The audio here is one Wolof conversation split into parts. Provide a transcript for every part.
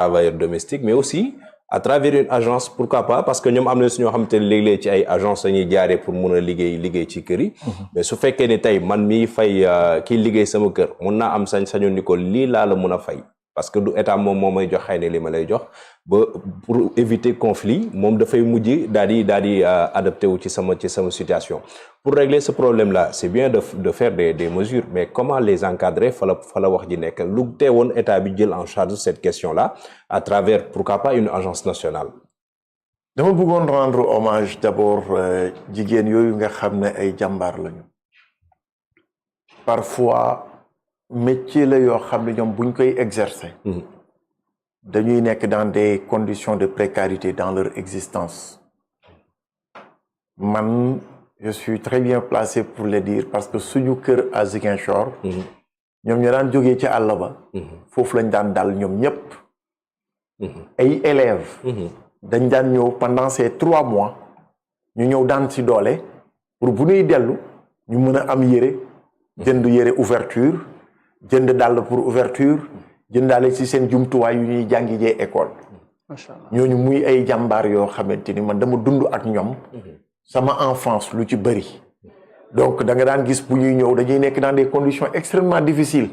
travailleurs domestiques mais aussi à travers une agence pourquoi pas parce que ñoom am na suñoo xamante ne léeg-léeg ci ay agence lañuy jaaree pour mun a liggéey ci kër yi mais su fekkee ne tey man miy fay kiy liggéey sama kër mun naa am sañ-sañu ni ko lii laa la mun a fay parce que du état moom moo may jox xëy na li ma lay jox ba pour éviter conflit moom dafay mujj daal di adapté wu ci sama situation pour régler ce problème là c'est bien de faire des mesures mais comment les encadrer fa la wax ji nekk lu teewoon état bi jël en charge cette question là à travers pourquoi pas une agence nationale. dama bëggoon rendre hommage d'abord jigéen yooyu nga xam ne ay jàmbaar lañu parfois métier la yoo xam ne ñoom buñ koy exercer dañuy nekk dans des conditions de précarité dans leur existence man je suis très bien placé pour le dire parce que suñu kër à Ziguinchor ñoom ñu daan jógee ci àll ba foofu lañ daan dal ñoom ñëpp ay élèves dañ daan ñëw pendant ces 3 mois ñu ñëw daan ci doole pour bu ñuy dellu ñu mën a am yére jënd yére ouverture jënd dàll pour ouverture jëndaale ci seen jumtuwaay yu ñuy jàngi jee école macha allah ñooñu muy ay jàmbaar yoo xamante ni man dama dund ak ñoom sama enfance lu ci bëri donc da nga daan gis bu ñuy ñëw dañuy nekk dans des conditions extrêmement difficiles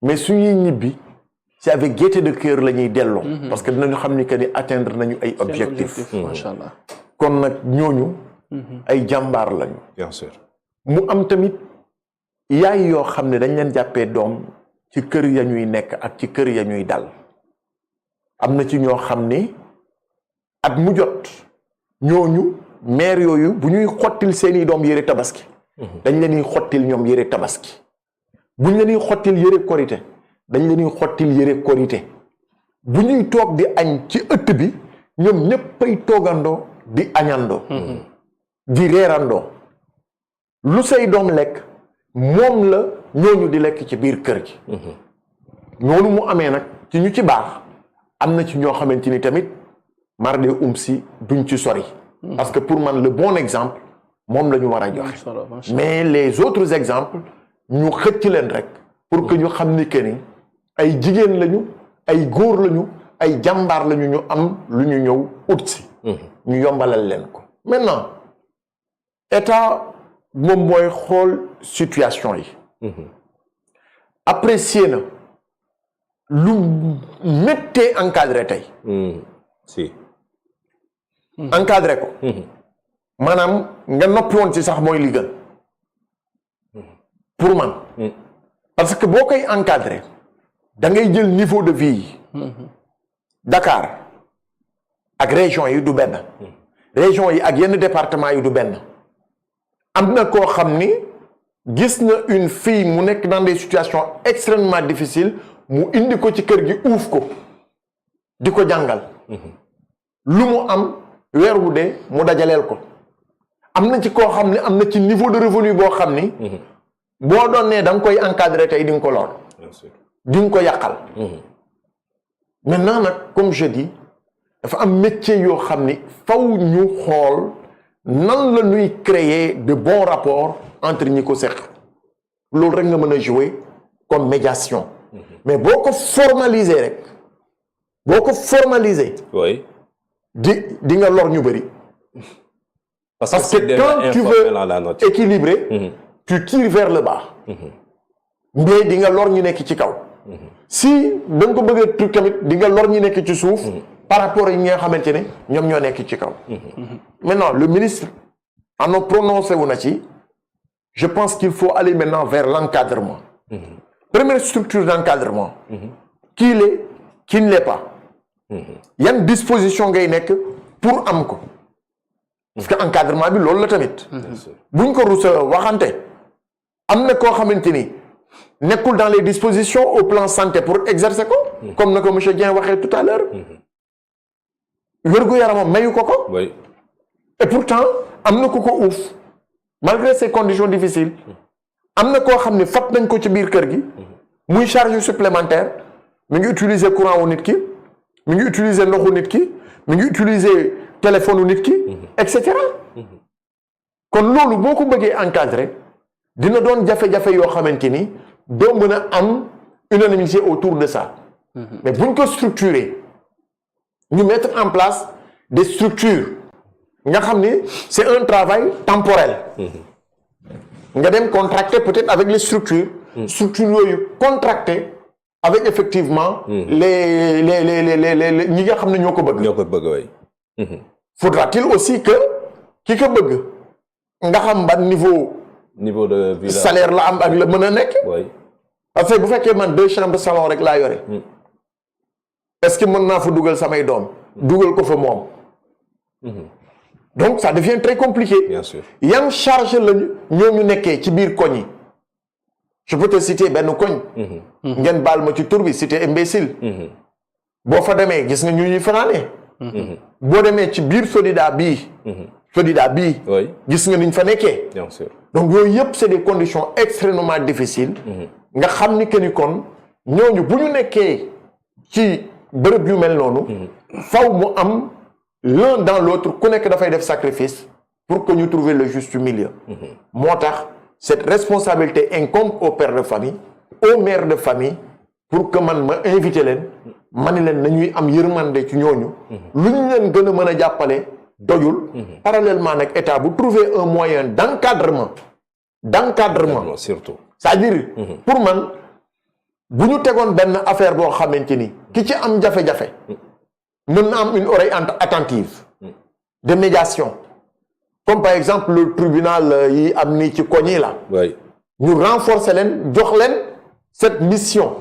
mais suñuy ñibbi c'est avec gaieté de cœur la ñuy delloo parce que dinañu xam ni que ni atteindre nañu ay objectifs macha allah kon nag ñooñu ay jàmbaar lañu bien sûr mu am tamit yaay yoo xam ne dañ leen jàppee doom ci kër ya ñuy nekk ak ci kër ya ñuy dal am na ci ñoo xam ne at mu jot ñooñu mère yooyu bu ñuy xottil seeni doom yére tabaski dañ leen di xottil ñoom yére tabaski buñ leen di xottil yére korité dañ leen di xottil yére korité bu ñuy toog di añ ci ëtt bi ñoom ñëppay toogandoo di añandoo di reerandoo lu say doom lekk moom la ñooñu di lekk ci biir kër gi noonu mu amee nag ci ñu ci baax am na ci ñoo xamante ni tamit marde si duñ ci sori parce que pour man le bon exemple moom la ñu war a joxe mais les autres exemples ñu xëcc leen rek pour que ñu xam ni que ni ay jigéen lañu ay góor lañu ay jàmbaar lañu ñu am lu ñu ñëw ut si ñu yombalal leen ko maintenant état moom mooy xool situation yi apprécier na lu méttee encadré tey si encadré ko maanaam nga noppi woon ci sax mooy li gën pour man parce que boo koy encadré da ngay jël niveau de vie yi Dakar ak région yi du benn région yi ak yenn département yi du benn am na koo xam ni gis na une fille mu nekk dans des situations extrêmement difficiles mu indi ko ci kër gi uuf ko di ko jàngal lu mu am weer wu dee mu dajaleel ko am na ci koo xam ne am na ci niveau de revenu boo xam ni boo doon ne da nga koy encadrer tey di nga ko lor di nga ko yàqal maintenant nag comme je dis dafa am métier yoo xam ni faw ñu xool nan la ñuy créer de bons rapports entre ñi ko seq loolu rek nga mën a jouer comme médiation mais boo ko formaliser rek boo ko formaliser oui di nga lor ñu bëri parce que quand tu veux équilibrer tu tires vers le bas mais di nga lor ñu nekk ci kaw si da nga ko bëgg a tuuti tamit di nga lor ñu nekk ci suuf par rapport ak ñi nga xamante ne ñoom ñoo nekk ci kaw maintenant le ministre en a prononcé wu na ci je pense qu'il faut aller maintenant vers l'encadrement première structure d'encadrement qui l'est qui ne l'est pas yan disposition ngay nekk pour am ko parce que encadrement bi loolu la tamit buñ ko rusa waxante am na koo xamante ni nekkul dans les dispositions au plan santé pour exercer ko comme na ko monsieur Dieng waxee tout à l'heure wér-gu-yaramam mayu ko ko et pourtant am na ku ko uuf malgré ces conditions difficiles am na koo xam ne fat nañ ko ci biir kër gi muy charge supplémentaire mi ngi utiliser courant wu nit ki mi ngi utiliser ndoxu nit ki mi ngi utiliser téléphone wu nit ki et cetera kon loolu boo ko bëggee encadrer dina doon jafe-jafe yoo xamante ni doo mën a am unanimité autour de ça mais buñ ko structurer ñu mettre en place des structures nga xam ni c'est un travail temporel nga dem contracter peut-être avec les structures yooyu contracter avec effectivement les ñi nga xam ne ñoo ko bëgg way faudra-t-il aussi que ki ko bëgg nga xam ban niveau de vie salaire la am ak la mën a nekk parce que bu fekkee man 2 chambres salon rek laa yore est-ce que mën naa fa dugal samay doom dugal ko fa moom donc ça devient très compliqué. Bien sûr. yan charge la ñooñu nekkee ci biir koñ yi je peux te citer benn koñ ngeen baal ma ci tur bi cité imbécile boo fa demee gis nga ñu ñuy fanaane boo demee ci biir Sodida bii gis nga niñ fa nekkee. Bien sûr. donc yooyu yëpp c'est des conditions extrêmement difficiles nga xam ni que ni kon ñooñu bu ñu nekkee ci bërëb yu mel noonu faw mu am l'un dans l'autre ku nekk dafay def sacrifice pour que ñu trouver le juste milieu moo tax cette responsabilité incombe au père de famille au mère de famille pour que man ma invité leen ma ni leen nañuy am yërmande ci ñooñu lu ñu leen gën a mën a jàppale doyul parallèlement nag état bu trouver un moyen d'encadrement surtout c'est-à-dire pour man bu ñu tegoon benn affaire boo xamante ni ki ci am jafe-jafe mën na am une oreille attentive de médiation comme par exemple le tribunal yi am nii ci koñ yi la ñu renforcer leen jox leen cette mission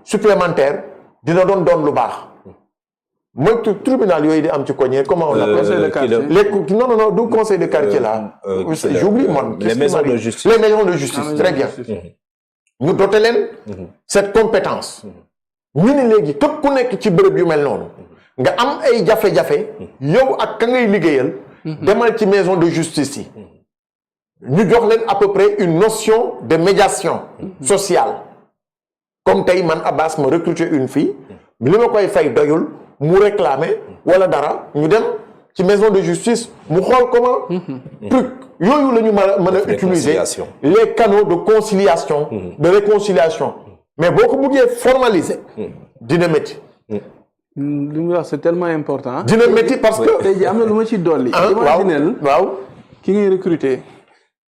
supplémentaire dina doon lu baax mooy tribunal yooyu di am ci koñ yi comment on l'appelle conseil de quartier non du conseil de quartier là j'oublie man les maisons de justice très bien ñu doter leen cette compétence ñu ni léegi képp ku nekk ci bërëb yu mel noonu nga am ay jafe-jafe yow ak ka ngay liggéeyal demal ci maison de justice yi ñu jox leen à peu près une notion de médiation sociale comme tey man Abbas ma recruter une fille li ma koy fay doyul mu réclamer wala dara ñu dem ci maison de justice mu xool comment truc yooyu la ñu mën a utiliser les canaux de conciliation de réconciliation mais boo ko bëggee formaliser dina métti li mu wax c'est tellement important. dina métti parce que tey jii am na lu ma ci dolli. waaw ki ngay recruter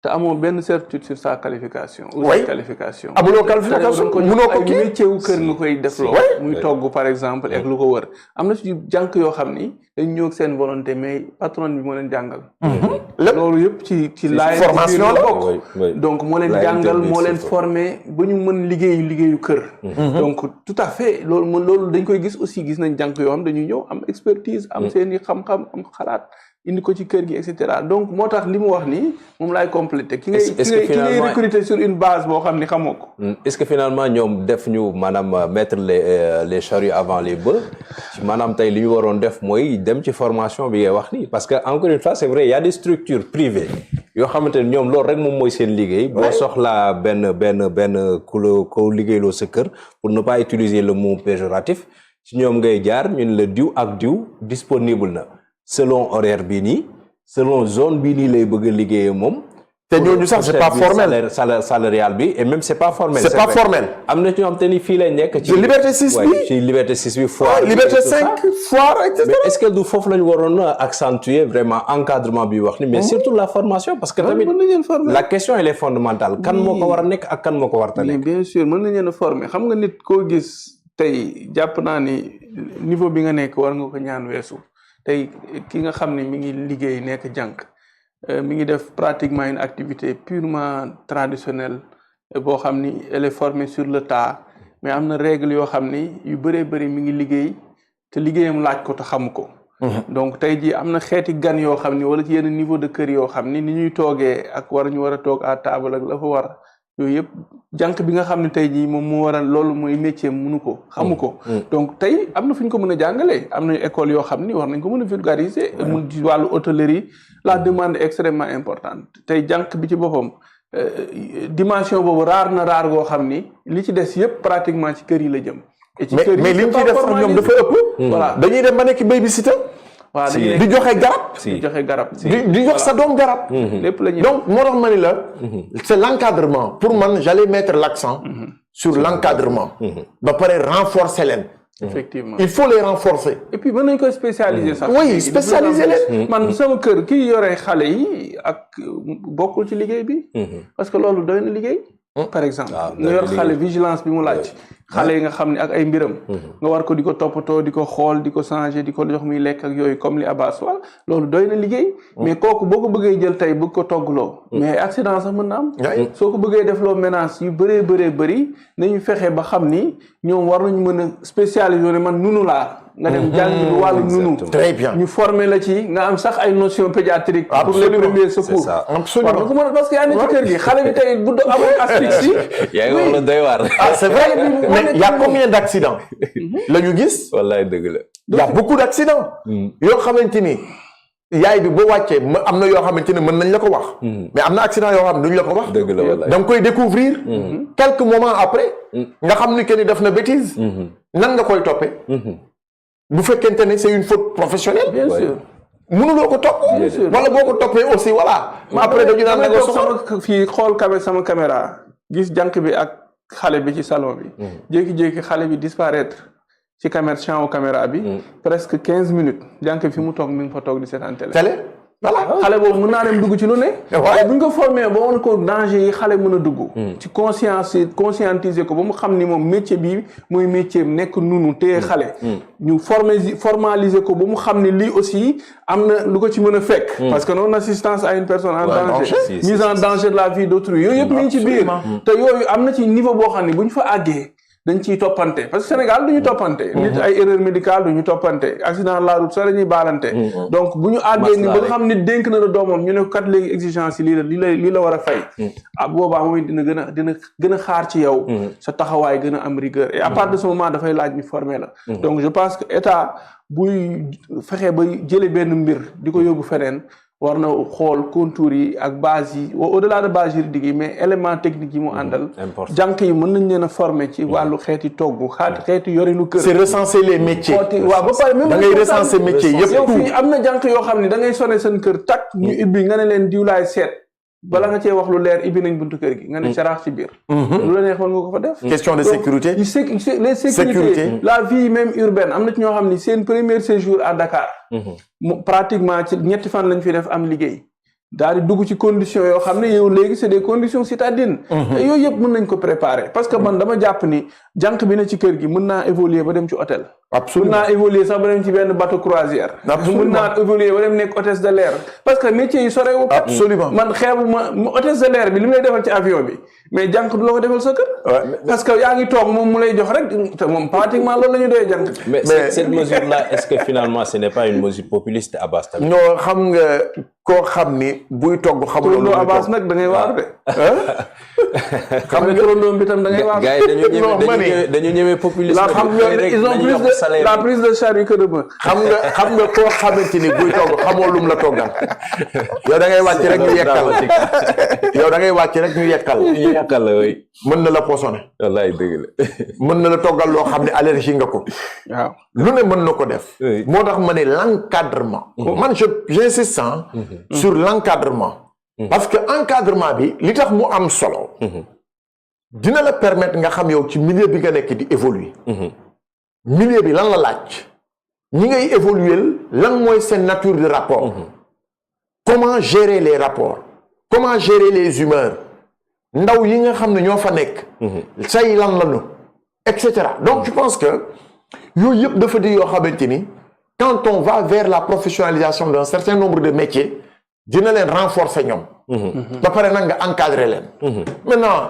te amoo benn certitude sur sa qualification. ou sa qualification. amuloo qualification mënoo ko kii métier wu kër nga koy defloo. muy togg par exemple ak lu ko wër. am na ci jànk yoo xam ni dañ ñëw ak seen volonté mais patron bi moo leen jàngal. loolu yëpp ci laaj formation la bokk. donc moo leen jàngal moo leen formé ba ñu mën liggéeyu kër. donc tout à fait loolu dañ koy gis aussi gis nañ jànk yoo xam dañuy ñëw am expertise am seen i xam-xam am xalaat. indi ko ci kër gi et cetera donc moo tax li mu wax nii moom laay compléter ki ngay recruter sur une base boo xam ni xamoo ko. est-ce que finalement ñoom def ñu maanaam mettre les charrues avant les bœufs maanaam tey li ñu waroon def mooy dem ci formation bi ngay wax nii parce que encore une fois c'est vrai il y a des structures privées yoo xamante ne ñoom loolu rek moom mooy seen liggéey. boo soxlaa benn ku liggéeyloo sa kër pour ne pas utiliser le mot péjoratif ci ñoom ngay jaar ñun la diw ak diw disponible na. selon horaire bii nii selon zone bii nii lay bëgg a liggéeyee moom. te ñooñu sax c'est pas formel salarial bi et même c'est pas formel. c'est pas formel. am na ci ñoo xam te ni fii lay nekk. ci Liberté 6 bi ci Liberté 6 bi foire. Liberté 5 foire et cetera. mais est-ce que du foofu la ñu waroon accentuer vraiment encadrement bi wax ni mais surtout la formation parce que tamit la question elle est fondamentale. kan moo ko war a nekk ak kan moo ko war a nekk. bien sûr mën nañu leen a former xam nga nit koo gis tey jàpp naa ni niveau bi nga nekk war nga ko ñaan weesu. tey ki nga xam ne mi ngi liggéey nekk jànk mi ngi def pratiquement une activité purement traditionnelle boo xam ni elle est formée sur le tas mais am na règle yoo xam ni yu bëree bëri mi ngi liggéey te liggéeyam laaj ko te xamu ko. donc tey jii am na xeeti gan yoo xam ni wala ci yenn niveau de kër yoo xam ni ñuy toogee ak ñu war a toog à table ak la fa war yooyu yëpp jànk bi nga xam ne tey jii moom moo waral loolu mooy métier mënu ko xamu ko donc tey am na fu ñu ko mën a jàngalee am nañu école yoo xam ni war nañ ko mën a vulgariser mun ci wàllu hôtellerie la demande est extrêmement importante tey jànk bi ci boppam dimension boobu raar goo xam ni li ci des yëpp pratiquement ci kër yi la jëm et ci kër yi mais li ñu ciy def sax ñoom dafa ëpp voilà dañuy dem ba nekk babysitter waaw Si. dañuy di joxe garab di joxe garab. di jox sa doom garab lépp la ñuy donc moo tax ma ni la c'est l'encadrement pour man j'allais mettre l'accent sur l'encadrement ba pare renforcer leen effectivement. il faut les renforcer et puis mën nañu ko spécialiser sax. Oui, léegi spécialiser de plus en plus. leen. man sama kër kii yore xale yi ak bokkul ci liggéey bi. parce que loolu doy na liggéey. par exemple waaw nga yor xale vigilance bi mu laaj. xale yi nga xam ne ak ay mbiram. nga war ko di ko toppatoo di ko xool di ko changer di ko jox muy lekk ak yooyu comme li Abbas wala loolu doy na liggéey. mais kooku boo ko bëggee jël tey bëgg ko toggloo. mais accident sax mën na am. Oui. soo ko bëggee def loo menace yu bëri nañu fexe ba xam ni ñoom war nañu mën a spécialiser ne man nunu laa. nga dem jàngi lu wàllu nunu. très bien ñu former la ci nga am sax ay notions pédiatriques. pour les Absolument. premiers secours. C'est ça. absolument war na ko mën a parce que yaa ngi ci kër gi xale bi tey bu amul asphyxie. yaa ngi wax la doy waar. ah c'est vrai mais il y a combien d'accidents la ñu gis wallaay dëgg la. il y a beaucoup d'accidents yoo xamante ni yaay bi boo wàccee am na yoo xamante ni mën nañ la ko wax mais am na accident yoo xam ne duñ la ko wax dëgg la wallaay. da nga koy découvrir quelques moments après nga xam ni que ni def na bêtise nan nga koy toppee bu fekkente ne c'est une faute professionnelle bien Ouais. sûr. mënuloo ko topp sûr. wala boo ko toppee aussi voilà après dañu naan la nga toog soxla sama fii xool sama caméra gis jànq bi ak xale bi ci salon bi jékki-jékki xale bi disparaître ci champ wu caméra bi presque 15 minutes jànq bi fi mu toog mi ngi fa toog di seetaan télé télé voilà xale boobu mën naa dem dugg ci lu ne waaye bu ñu ko formé ba woon ko danger yi xale mën a dugg ci conscientiser ko ba mu xam ni moom métier bi mooy métier nekk nunu téye xale ñu formaliser ko ba mu xam ni lii aussi am na lu ko ci mën a fekk parce que non assistance à une personne en danger mise en danger de la vie d'autrui yooyu yëpp mi ngi ci biir te yooyu am na ci niveau boo xam ne bu ñu fa àggee dañ ciy toppante parce que Sénégal du ñu toppante nit ay erreur médicale du ñu toppante accident de la route sax dañuy baalante donc bu ñu àggee ni ba nga xam nit dénk na la doomam ñu ne kat léegi exigence yi lii la war a fay boobaa moom dina gën a xaar ci yow sa taxawaay gën a am rigueur et à partir de ce moment dafay laaj ñu former la donc je pense que état buy fexe ba jële benn mbir di ko yóbbu feneen war na xool contours yi ak base yi au-delà de base juridique yi mais élément technique yi mu àndal jànq yi mën nañ leen a former ci wàllu xeeti togg xeeti yorinu kër c'est recenser les métiers waaw ba pare même da ngay recenser métiers yëpp yow fii am na jànq yoo xam ne da ngay sonné seen kër tak ñu ibbi nga ne leen diwlaay seet bala nga cee wax lu leer ibbi nañ buntu kër gi nga ne saraax ci biir lu la neex mën nga ko fa def question de sécurité les sécurités la vie même urbaine am na ci ñoo xam ni seen premier séjour à Dakar pratiquement ci ñetti fan lañ fi def am liggéey daal di dugg ci conditions yoo xam ne yow léegi c'est des conditions citadines te yooyu yëpp mën nañ ko préparer parce que man dama jàpp ni jànq bi ne ci kër gi mën naa évoluer ba dem ci hôtel absolument mën naa évoluer sax ba dem ci benn bateau croisière mën naa évoluer ba dem nekk hôtesse de l'air parce que métier yi sorewu absolument man xeebu ma hôtesse de l'air bi li mu lay defal ci avion bi mais jànq du la ko defal sa kër parce que yaa ngi toog moom mu lay jox rek te moom pratiquement loolu la ñu doyee jànq mais cette mesure-là est-ce que finalement ce n'est pas une mesure populiste Abbas tamit non xam nga koo xam ni buy togg xamul loolu Abbas nag da ngay waaru de xam nga turandoom bi tam da ngay waaru gars yi dañu ñëwee populisme la xam nga ils ont plus la prise de charrue que de bœuf xam nga koo xamante ni buy togg xamoo lum la toggal yow da ngay wàcc rek ñu yekkal yow da ngay wàcc rek ñu yekkal la oui mën na la poisonné wallaay dëgg la mën na la toggal loo xam ne allergie nga ko waaw lu ne mën na ko def moo tax ma ne l'encadrement man j'insiste sur l'encadrement parce que encadrement bi li tax mu am solo dina la permettre nga xam yow ci milieu bi nga nekk di évoluer milieu bi lan la laaj ñi ngay évoluer lan mooy seen nature de rapport comment gérer les rapports comment gérer les humeurs ndaw yi nga xam ne ñoo fa nekk say lan lañu et cetera donc je pense que yooyu yëpp dafa di yoo xamante ni quand on va vers la professionnalisation d'un certain nombre de métiers dina leen renforcer ñoom ba pare nag nga encadrer leen maintenant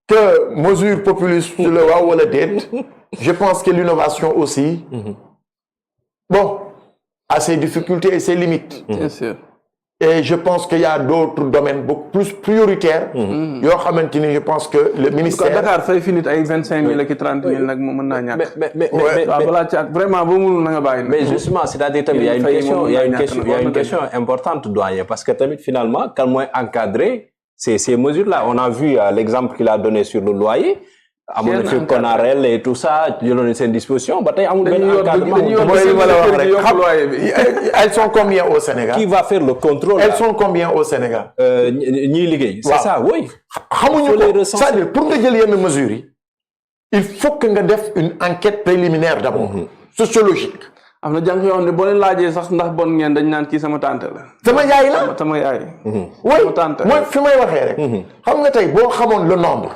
que mesure populiste la waaw wala déet je pense que l'innovation aussi bon a ses difficultés et ses limites bien sûr et je pense qu'il y a d'autres domaines beaucoup plus prioritaires yoo xamante ni je pense que le ministère Dakar fay fi nit ay 25 000 ak 30 000 nag mën naa ñàkk mais waaw balaa ci vraiment ba mënul na nga bàyyi mais justement c'est-à-dire tamit il y a une question importante doyen parce que tamit finalement kan mooy encadrer ces mesures-là on a vu l'exemple qu'il a donné sur le loyer amoon na fi Konarel et tout ça jëloon seen disposition ba tey amul benn encadrement. mooy li ma la wax rek xam elles sont combien au Sénégal. qui va faire le contrôle. elles sont combien au Sénégal. ñiy liggéey. c'est ça oui. xamuñu ko c'est-à-dire pour nga jël yenn mesures yi il faut que nga def une enquête préliminaire d'abord. sociologique. am na jàng yoo xam ne boo leen laajee sax ndax bon ngeen dañ naan kii sama tante la. sama yaay la sama yaay. oui mooy fi may waxee rek. xam nga tey boo xamoon le nombre.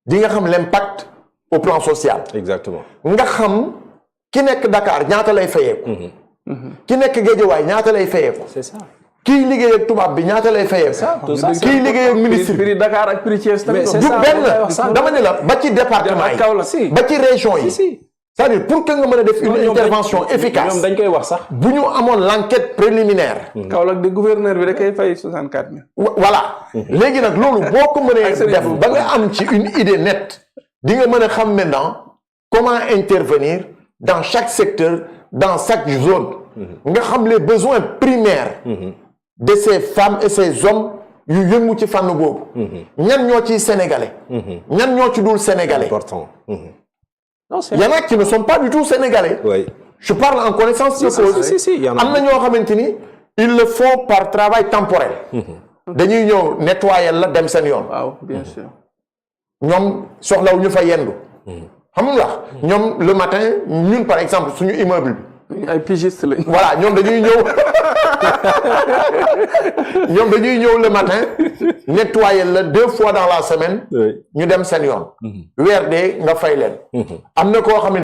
di nga xam l'impact au plan social. exactement. nga xam ki nekk Dakar ñaata lay fayeeku. ki nekk Guédiawaye ñaata lay fayeeku. c'est ça. kii liggéey ak tubaab bi ñaata lay fayeeku. kii liggéey ak ministre prix Dakar ak prix Thiès tamit. c'est du ça benn dama ne la ba ci département yi ba ci région yi. c'est-à-dire pour que nga mën a def une intervention efficace ñoom dañ koy wax sax. bu ñu amoon l'enquête préliminaire. Kaolack de gouverneur bi da koy fay 64 000. voilà léegi nag loolu boo ko mënee def ba nga am ci une idée nette di nga mën a xam maintenant comment intervenir dans chaque secteur dans chaque zone. nga xam les besoins primaires. de ces femmes et ces hommes yu yëngu ci fànn boobu. ñan ñoo ciy sénégalais. ñan ñoo ci dul sénégalais. important. Non, il y en a qui ne sont pas du tout sénégalais. Oui. Je parle en connaissance de cause. Si, il y en a. Am na ñoo xamante ni ils le font par travail temporel. dañuy ñëw nettoyer la dem seen yoon. waaw bien sûr. ñoom soxlaw ñu fa yendu. xam nga ñoom le matin ñun par exemple suñu immeuble bi. ay pigistes lañ. voilà ñoom dañuy ñëw le matin nettoyer la 2 fois dans la semaine. ñu dem seen yoon. weer dee nga fay leen. am na koo xam ne